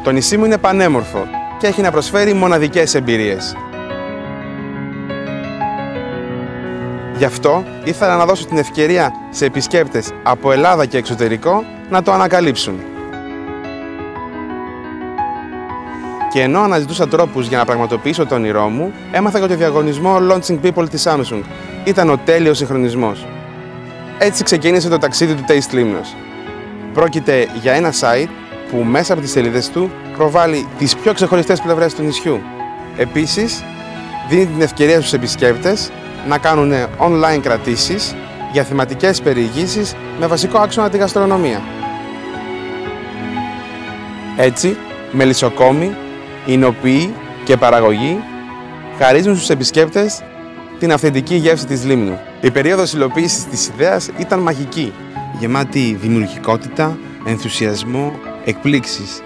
Το νησί μου είναι πανέμορφο και έχει να προσφέρει μοναδικές εμπειρίες. Γι' αυτό ήθελα να δώσω την ευκαιρία σε επισκέπτες από Ελλάδα και εξωτερικό να το ανακαλύψουν. Και ενώ αναζητούσα τρόπους για να πραγματοποιήσω το όνειρό μου, έμαθα για το διαγωνισμό Launching People της Samsung. Ήταν ο τέλειος συγχρονισμός. Έτσι ξεκίνησε το ταξίδι του Taste Limnos. Πρόκειται για ένα site που μέσα από τις σελίδες του προβάλλει τις πιο ξεχωριστές πλευρές του νησιού. Επίσης, δίνει την ευκαιρία στους επισκέπτες να κάνουν online κρατήσεις για θεματικές περιηγήσεις με βασικό άξονα τη γαστρονομία. Έτσι, μελισσοκόμοι, ινοποιοί και παραγωγοί χαρίζουν στους επισκέπτες την αυθεντική γεύση της Λίμνου. Η περίοδος υλοποίησης της ιδέας ήταν μαγική, γεμάτη δημιουργικότητα, ενθουσιασμό, εκπλήξεις.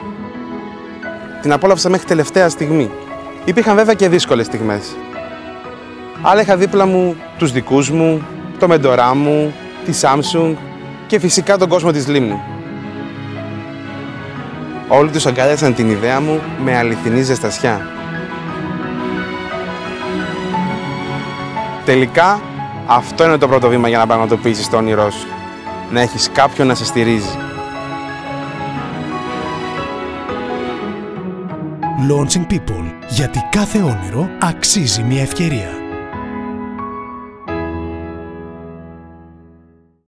Την απόλαυσα μέχρι τελευταία στιγμή. Υπήρχαν βέβαια και δύσκολες στιγμές. Αλλά είχα δίπλα μου τους δικούς μου, το μεντορά μου, τη Samsung και φυσικά τον κόσμο της Λίμνου. Όλοι τους αγκάλιασαν την ιδέα μου με αληθινή ζεστασιά. Τελικά, αυτό είναι το πρώτο βήμα για να πραγματοποιήσεις το όνειρό σου. Να έχεις κάποιον να σε στηρίζει. Launching People, γιατί κάθε όνειρο αξίζει μια ευκαιρία.